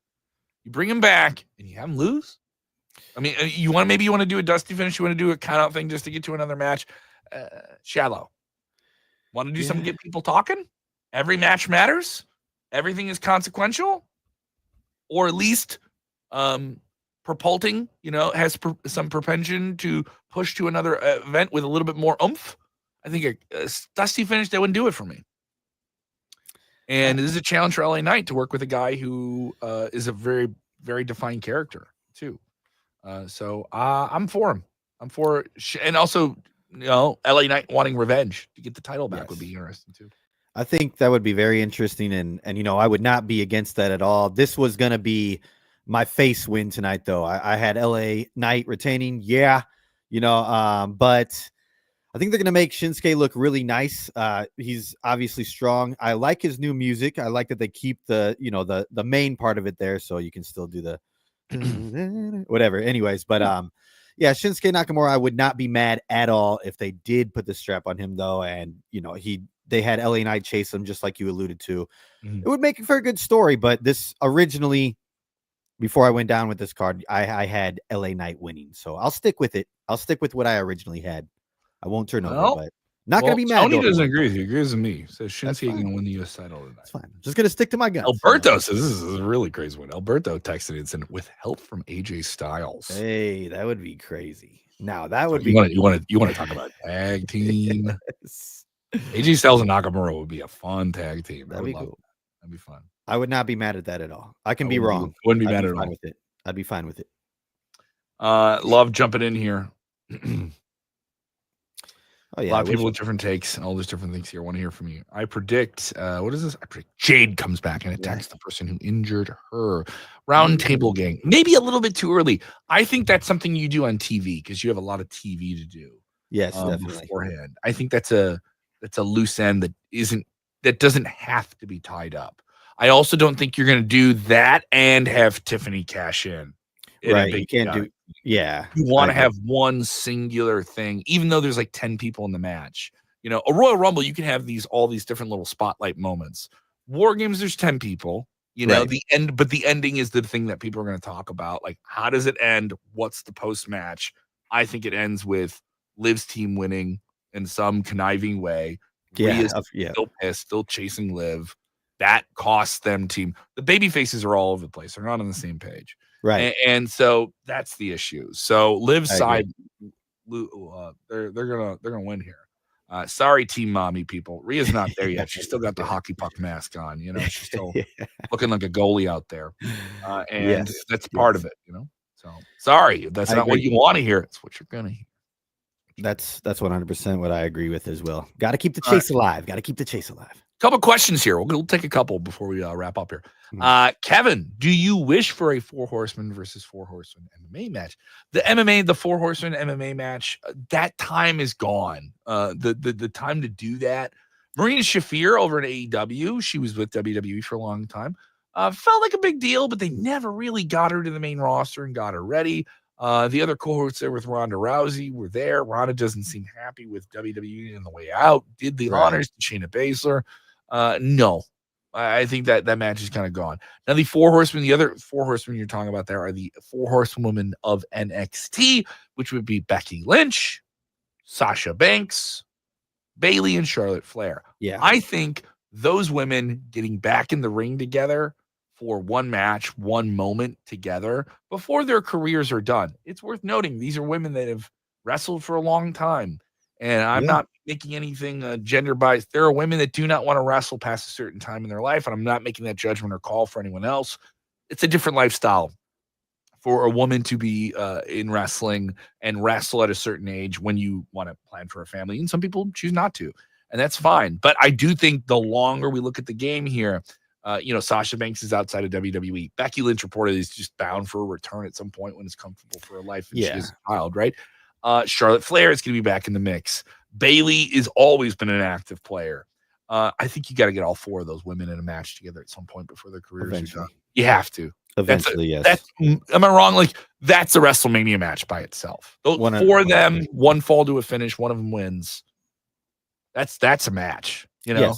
You bring him back and you have him lose? I mean, maybe you want to do a dusty finish. You want to do a count out thing just to get to another match. Shallow. Want to do something to get people talking? Every match matters. Everything is consequential, or at least propulting. Has some propension to push to another event with a little bit more oomph. I think a dusty finish that wouldn't do it for me. And this is a challenge for LA Knight to work with a guy who is a very, very defined character too. So I'm for him. I'm for, and also, LA Knight wanting revenge to get the title back would be interesting too. I think that would be very interesting, and I would not be against that at all. This was going to be my face win tonight, though. I had LA Knight retaining, but I think they're going to make Shinsuke look really nice. He's obviously strong. I like his new music. I like that they keep the main part of it there, so you can still do the whatever. Anyways, but Shinsuke Nakamura, I would not be mad at all if they did put the strap on him, though, and they had LA Knight chase him, just like you alluded to. Mm-hmm. It would make it for a good story, but this originally, before I went down with this card, I had LA Knight winning, so I'll stick with it. I'll stick with what I originally had. I won't turn over, but not going to be mad. Tony doesn't agree with you. He agrees with me. So Shinsuke going to win the U.S. title tonight. That's fine. I'm just going to stick to my guns. Alberto says this is a really crazy one. Alberto texted and said, with help from AJ Styles. Hey, that would be crazy. Now that would be. You want to talk about tag team? Yes. AJ Styles and Nakamura would be a fun tag team. That'd be cool. That'd be fun. I would not be mad at that at all. I can be wrong. Wouldn't be mad at all. With it. I'd be fine with it. Love jumping in here. Oh, yeah, a lot of people with different takes and all these different things here. I want to hear from you. I predict, what is this? I predict Jade comes back and attacks the person who injured her. Round table gang. Maybe a little bit too early. I think that's something you do on TV because you have a lot of TV to do. Yes, definitely. Beforehand. I think that's a loose end that doesn't have to be tied up. I also don't think you're going to do that and have Tiffany cash in. Right. You can't do. Yeah. You want to have one singular thing, even though there's like 10 people in the match. A Royal Rumble, you can have all these different little spotlight moments. WarGames, there's 10 people. The end, but the ending is the thing that people are going to talk about. Like, how does it end? What's the post match? I think it ends with Liv's team winning in some conniving way. Rhea's still pissed, still chasing Liv. That costs them team. The baby faces are all over the place. They're not on the same page. Right. And so that's the issue. So Liv's side, they're gonna win here. Sorry, Team Mommy people. Rhea's not there yet. She's still got the hockey puck mask on. She's still looking like a goalie out there. And that's part of it, So sorry, if that's not what you want to hear. It's what you're gonna hear. That's 100% what I agree with as well. Got to keep the chase alive. Got to keep the chase alive. Couple questions here. We'll take a couple before we wrap up here. Kevin, do you wish for a 4 Horsemen versus 4 Horsemen MMA match? The 4 Horsemen MMA match, that time is gone. The time to do that. Marina Shafir over at AEW, she was with WWE for a long time. Felt like a big deal, but they never really got her to the main roster and got her ready. The other cohorts there with Ronda Rousey were there. Ronda doesn't seem happy with WWE on the way out. Did the honors to Shayna Baszler. No, I think that match is kind of gone. Now, the 4 Horsemen, the other 4 Horsemen you're talking about there are the 4 Horsewomen of NXT, which would be Becky Lynch, Sasha Banks, Bayley, and Charlotte Flair. Yeah. I think those women getting back in the ring together for one match, one moment together before their careers are done. It's worth noting these are women that have wrestled for a long time. And I'm not making anything gender biased. There are women that do not want to wrestle past a certain time in their life, and I'm not making that judgment or call for anyone else. It's a different lifestyle for a woman to be in wrestling and wrestle at a certain age when you want to plan for a family. And some people choose not to, and that's fine. But I do think the longer we look at the game here, Sasha Banks is outside of WWE. Becky Lynch reportedly is just bound for a return at some point when it's comfortable for her life and she is a child, right? Charlotte Flair is going to be back in the mix. Bayley has always been an active player. I think you got to get all 4 of those women in a match together at some point before their careers are done. You have to. Eventually, yes. That's am I wrong? Like that's a WrestleMania match by itself. For them, one fall to a finish, one of them wins. That's a match, Yes.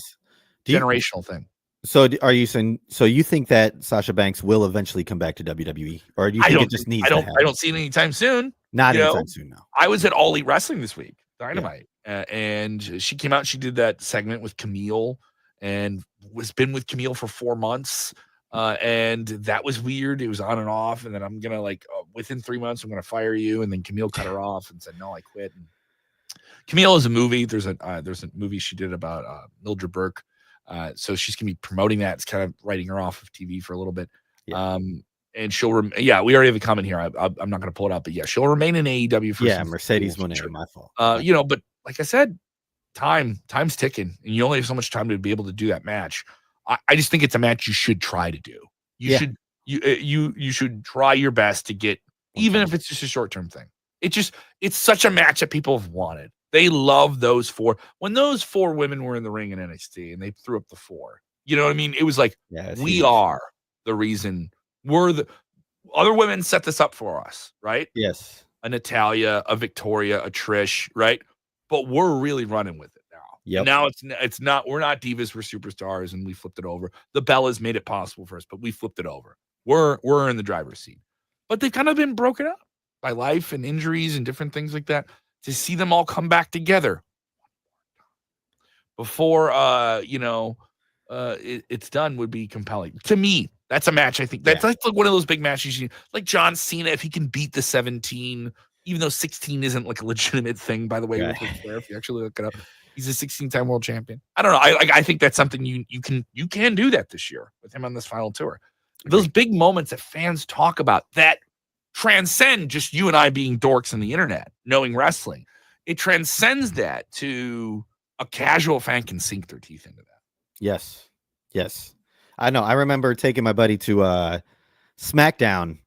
generational thing. So are you saying? So you think that Sasha Banks will eventually come back to WWE, or do you think it just needs to happen? I don't see it anytime soon. Not anytime soon. No. I was at All Elite Wrestling this week, Dynamite, and she came out. She did that segment with Camille, and been with Camille for 4 months. And that was weird. It was on and off. And then I'm gonna within 3 months, I'm gonna fire you. And then Camille cut her off and said, "No, I quit." And Camille is a movie. There's a movie she did about Mildred Burke. So she's gonna be promoting that. It's kind of writing her off of TV for a little bit. Yeah. And she'll we already have a comment here. I'm not gonna pull it up, but she'll remain in AEW for Mercedes Moné, my fault. But like I said, time's ticking, and you only have so much time to be able to do that match. I just think it's a match you should try to do. You should try your best to get, even if it's just a short-term thing. It's such a match that people have wanted. They love those 4. When those 4 women were in the ring in NXT and they threw up the 4, you know what I mean? It was like, we are the reason. We're the other women set this up for us, right? Yes. A Natalya, a Victoria, a Trish, right? But we're really running with it now. Yep. Now it's not, we're not divas, we're superstars, and we flipped it over. The Bellas made it possible for us, but we flipped it over. We're in the driver's seat. But they've kind of been broken up by life and injuries and different things like that. To see them all come back together before it's done would be compelling. To me, that's a match. I think that's like one of those big matches. Like John Cena, if he can beat the 17, even though 16 isn't like a legitimate thing, by the way, if you actually look it up. He's a 16-time world champion. I don't know. I think that's something you can do that this year with him on this final tour. Those big moments that fans talk about that transcend just you and I being dorks on the internet, knowing wrestling. It transcends that to a casual fan can sink their teeth into that. Yes. I know. I remember taking my buddy to SmackDown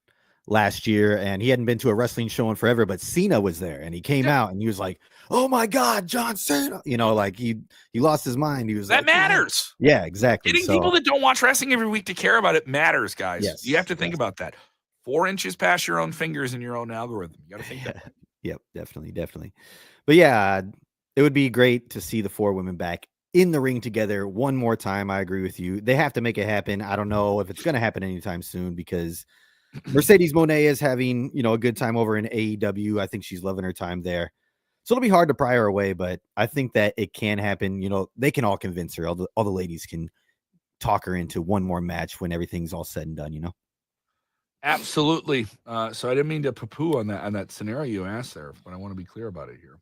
last year, and he hadn't been to a wrestling show in forever, but Cena was there, and he came out and he was like, "Oh my God, John Cena!" Like he lost his mind. He was that matters. Yeah, exactly. Getting people that don't watch wrestling every week to care about it matters, guys. Yes. You have to think about that. 4 inches past your own fingers in your own algorithm. You got to think that. Yep, definitely. But yeah, it would be great to see the 4 women back in the ring together one more time. I agree with you. They have to make it happen. I don't know if it's going to happen anytime soon because Mercedes Moné is having, a good time over in AEW. I think she's loving her time there. So it'll be hard to pry her away, but I think that it can happen. They can all convince her. All the ladies can talk her into one more match when everything's all said and done, Absolutely. So I didn't mean to poo-poo on that scenario you asked there, but I want to be clear about it here.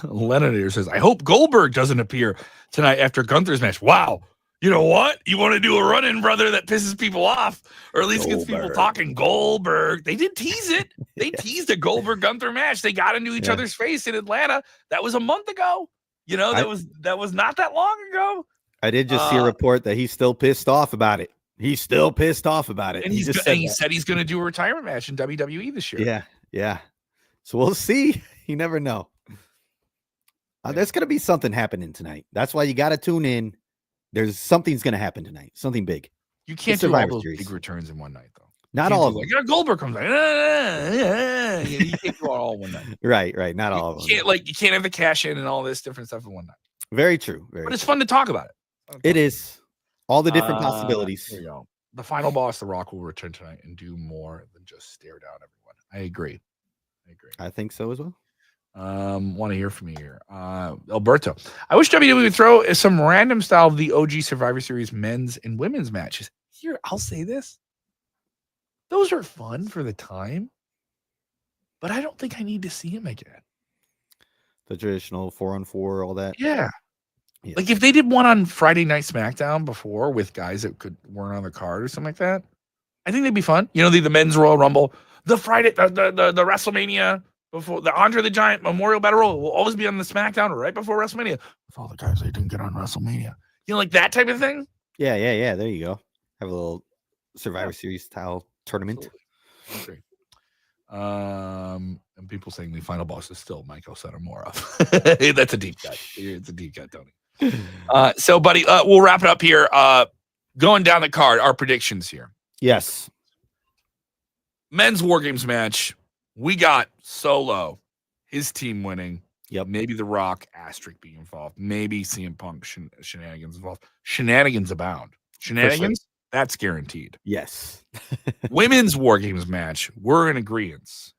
Leonard here says, I hope Goldberg doesn't appear tonight after Gunther's match. Wow. You know what? You want to do a run-in, brother, that pisses people off, or at least gets people talking. Goldberg. They did tease it. They teased a Goldberg-Gunther match. They got into each other's face in Atlanta. That was a month ago. That was not that long ago. I did just see a report that he's still pissed off about it. He's still pissed off about it. And he said he's going to do a retirement match in WWE this year. Yeah. So we'll see. You never know. There's going to be something happening tonight. That's why you got to tune in. Something's going to happen tonight. Something big. You can't do all those big returns in one night, though. Not all of them. Goldberg comes out. You can't do all one night. Right. Not all of them. You can't have the cash in and all this different stuff in one night. Very true. But it's fun to talk about it. It is. All the different possibilities. Here you go. The final boss, The Rock, will return tonight and do more than just stare down everyone. I agree. I think so as well. Want to hear from you here. Alberto. I wish WWE would throw some random style of the OG Survivor Series men's and women's matches. Here, I'll say this. Those are fun for the time, but I don't think I need to see them again. The traditional 4-on-4, all that. Yeah. Like if they did one on Friday Night SmackDown before with guys that weren't on the card or something like that, I think they'd be fun. The men's Royal Rumble, the Friday, the WrestleMania before the Andre the Giant Memorial Battle Royal will always be on the SmackDown right before WrestleMania with all the guys that didn't get on WrestleMania. Like that type of thing. Yeah. There you go. Have a little Survivor Series style tournament. Absolutely. And people saying the final boss is still Michael Satomura. That's a deep cut. It's a deep cut, Tony. So, buddy, we'll wrap it up here. Going down the card, our predictions here. Yes. Men's WarGames match. We got Solo, his team winning. Yep. Maybe The Rock, asterisk being involved. Maybe CM Punk shenanigans involved. Shenanigans abound. Shenanigans, that's guaranteed. Yes. Women's WarGames match, we're in agreement.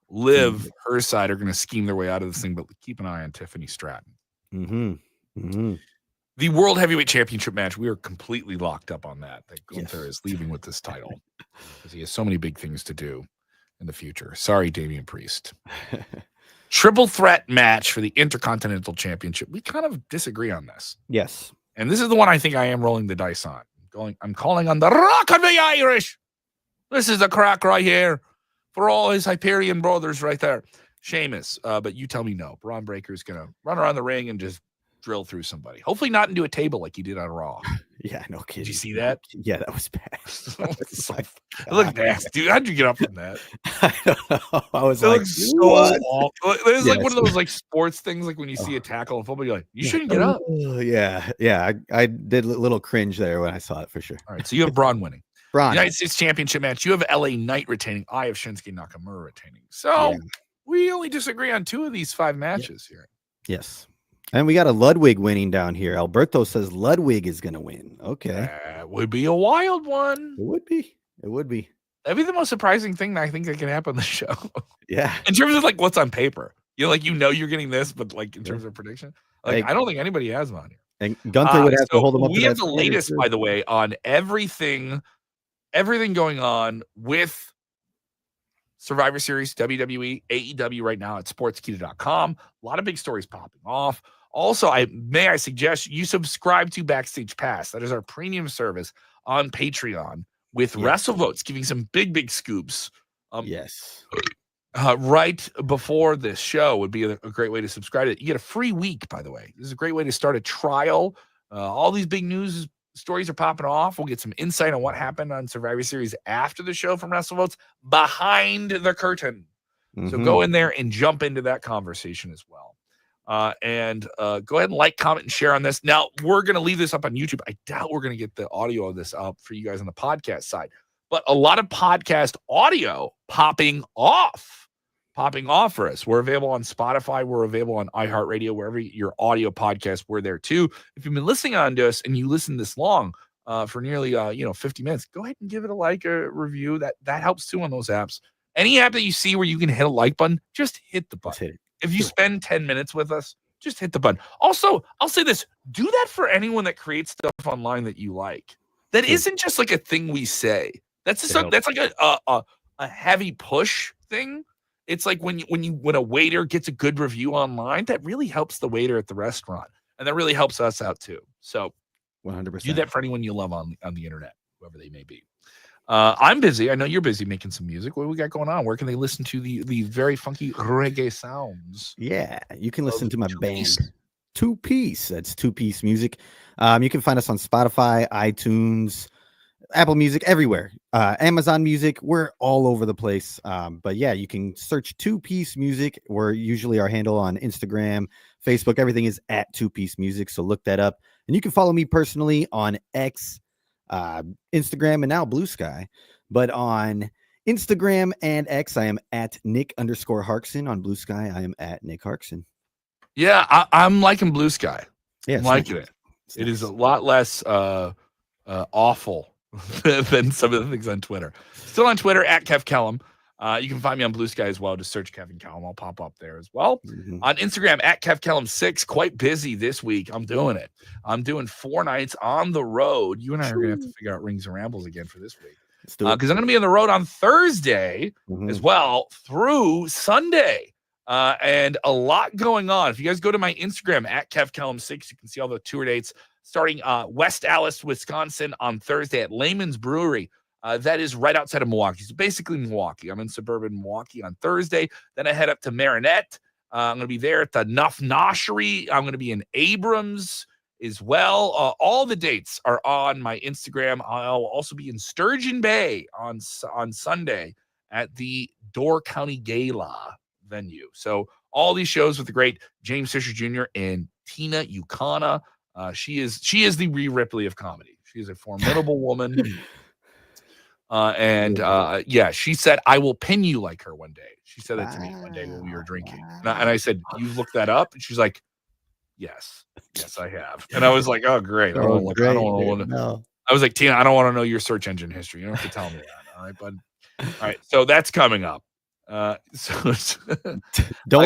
Liv, her side, are going to scheme their way out of this thing, but keep an eye on Tiffany Stratton. The World Heavyweight Championship match, we are completely locked up on that. That Gunther is leaving with this title because he has so many big things to do in the future. Sorry, Damian Priest. Triple threat match for the Intercontinental Championship. We kind of disagree on this. Yes. And this is the one I think I am rolling the dice on. I'm calling on the Rock of the Irish. This is the crack right here for all his Hyperion brothers right there. Sheamus, but you tell me no. Braun Breaker's going to run around the ring and just drill through somebody. Hopefully not into a table like he did on Raw. Yeah, no kidding. Did you see that? Yeah, that was bad. It looked nasty, dude. How'd you get up from that? I don't know. I was it like, so awful. It's like one of those like sports things, like when you see a tackle in football, you're like, you shouldn't get up. Yeah. I did a little cringe there when I saw it for sure. All right, so you have Braun winning. Braun. United States Championship match. You have LA Knight retaining. I have Shinsuke Nakamura retaining. So we only disagree on 2 of these 5 matches here. Yes. And we got a Ludwig winning down here. Alberto says Ludwig is going to win. Okay. That would be a wild one. It would be. It would be. That'd be the most surprising thing that I think that can happen on the show. Yeah. In terms of like what's on paper. You're getting this, but like in terms of prediction, like I don't think anybody has them on here. And Gunther would have to hold them up. We have the latest, by the way, on everything going on with Survivor Series, WWE, AEW right now at sportskeeda.com. A lot of big stories popping off. Also, I suggest you subscribe to Backstage Pass. That is our premium service on Patreon with WrestleVotes, giving some big scoops. Right before this show would be a great way to subscribe to it. You get a free week, by the way. This is a great way to start a trial. All these big news stories are popping off. We'll get some insight on what happened on Survivor Series after the show from WrestleVotes behind the curtain. So go in there and jump into that conversation as well. And go ahead and like, comment, and share on this. Now, we're going to leave this up on YouTube. I doubt we're going to get the audio of this up for you guys on the podcast side. But a lot of podcast audio popping off for us. We're available on Spotify. We're available on iHeartRadio, wherever your audio podcast, we're there too. If you've been listening on to us and you listen this long for nearly 50 minutes, go ahead and give it a like, a review. That helps too on those apps. Any app that you see where you can hit a like button, just hit the button. If you spend 10 minutes with us, just hit the button. Also, I'll say this, do that for anyone that creates stuff online that you like. That isn't just like a thing we say. That's like a heavy push thing. It's like when a waiter gets a good review online, that really helps the waiter at the restaurant. And that really helps us out too. So 100%. Do that for anyone you love on the internet, whoever they may be. I'm busy. I know you're busy making some music. What do we got going on? Where can they listen to the very funky reggae sounds? Yeah, you can listen to my band, Two Piece. That's Two Piece Music. You can find us on Spotify, iTunes, Apple Music, everywhere. Amazon Music. We're all over the place. But yeah, you can search Two Piece Music. We're usually our handle on Instagram, Facebook. Everything is at Two Piece Music. So look that up. And you can follow me personally on X, Instagram, and now Blue Sky. But on Instagram and X, I am at Nick_Harkson. On Blue Sky, I am at Nick Harkson. Yeah, I'm liking Blue Sky. Yeah, I'm liking it. It is a lot less awful than some of the things on Twitter. Still on Twitter at Kev Kellum. You can find me on Blue Sky as well. Just search Kevin Kellum. I'll pop up there as well. Mm-hmm. On Instagram at Kev Kellum 6. Quite busy this week. I'm doing it. I'm doing 4 nights on the road. You and I are going to have to figure out Rings and Rambles again for this week. Because I'm going to be on the road on Thursday as well through Sunday. And a lot going on. If you guys go to my Instagram at Kev Kellum 6, you can see all the tour dates starting West Allis, Wisconsin on Thursday at Lehman's Brewery. That is right outside of Milwaukee. So basically Milwaukee. I'm in suburban Milwaukee on Thursday. Then I head up to Marinette. I'm going to be there at the Nuff Noshery. I'm going to be in Abrams as well. All the dates are on my Instagram. I'll also be in Sturgeon Bay on Sunday at the Door County Gala venue. So all these shows with the great James Fisher Jr. and Tina Ukana. She is the Rhea Ripley of comedy. She is a formidable woman. Yeah, she said, I will pin you like her one day. She said that to me one day when we were drinking. And I said, you've looked that up? And she's like, yes, I have. And I was like, oh, great. I don't want to. No. I was like, Tina, I don't want to know your search engine history. You don't have to tell me that. All right, bud. All right. So that's coming up. Don't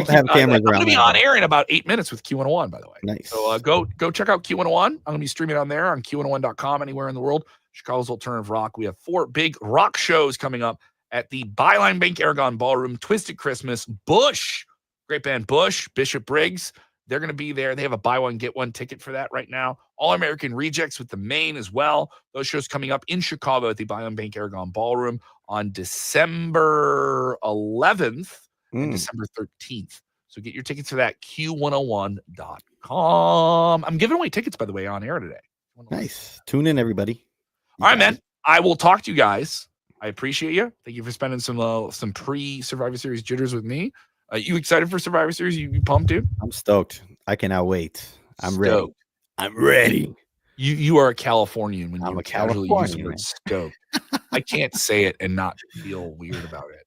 have cameras I'm around. going to be on air in about 8 minutes with Q101, by the way. Nice. So go check out Q101. I'm going to be streaming on there on Q101.com anywhere in the world. Chicago's Alternative Rock. We have 4 big rock shows coming up at the Byline Bank Aragon Ballroom, Twisted Christmas, Bush, great band Bush, Bishop Briggs. They're going to be there. They have a buy one, get one ticket for that right now. All American Rejects with the Maine as well. Those shows coming up in Chicago at the Byline Bank Aragon Ballroom on December 11th and December 13th. So get your tickets for that, Q101.com. I'm giving away tickets, by the way, on air today. Nice. Tune in, everybody. All right, man. I will talk to you guys. I appreciate you. Thank you for spending some pre-Survivor Series jitters with me. You excited for Survivor Series? You pumped, dude? I'm stoked. I cannot wait. I'm ready. I'm ready. You are a Californian when you casually use the Californian, word stoked. I can't say it and not feel weird about it.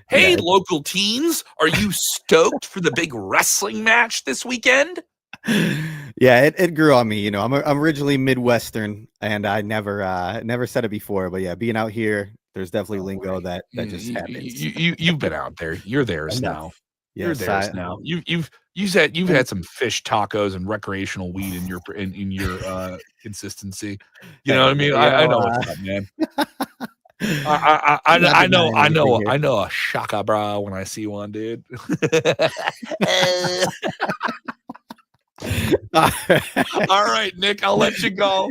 Hey, local teens, are you stoked for the big wrestling match this weekend? Yeah, it grew on me. You know, I'm originally Midwestern, and I never said it before, but yeah, being out here, there's definitely lingo that just happens. You've been out there. You're theirs now. You're theirs now. You've had some fish tacos and recreational weed in your consistency. You know what I mean? I know what's up, man. I know a shaka bra when I see one, dude. All right, Nick, I'll let you go.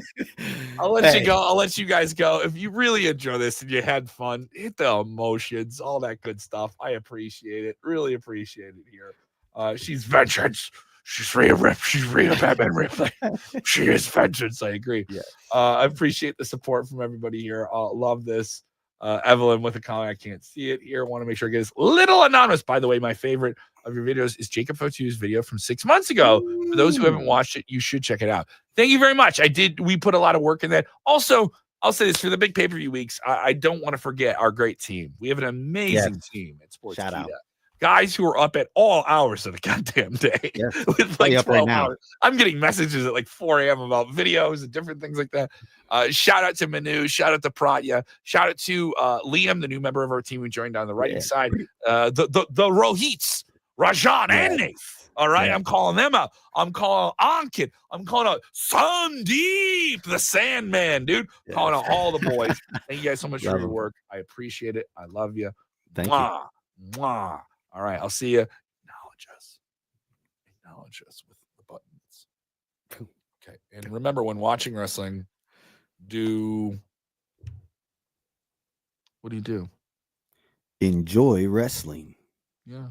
I'll let you guys go. If you really enjoy this and you had fun, hit the emotions, all that good stuff. I appreciate it. Really appreciate it here. She's vengeance. She's Rhea Rip. She's Rhea Batman Ripley. She is vengeance. I agree. Yeah. I appreciate the support from everybody here. Love this. Evelyn with a comment. I can't see it here. Want to make sure I get this little anonymous. By the way, my favorite of your videos is Jacob Fotu's video from 6 months ago. For those who haven't watched it, you should check it out. Thank you very much. We put a lot of work in that. Also, I'll say this for the big pay-per-view weeks. I don't want to forget our great team. We have an amazing team at Sportskeeda. Guys who are up at all hours of the goddamn day. Yes. With like 12 hours. I'm getting messages at like 4 a.m. about videos and different things like that. Shout out to Manu. Shout out to Pratya. Shout out to Liam, the new member of our team who joined on the writing side. The Rohits, Rajan, and Nath. All right. I'm calling them out. I'm calling Ankit. I'm calling out Sandeep, the Sandman, dude. Calling out all the boys. Thank you guys so much for your work. I appreciate it. I love you. Thank you. Mwah. All right, I'll see you. Acknowledge us with the buttons. Okay, and remember, when watching wrestling, what do you do? Enjoy wrestling. Yeah.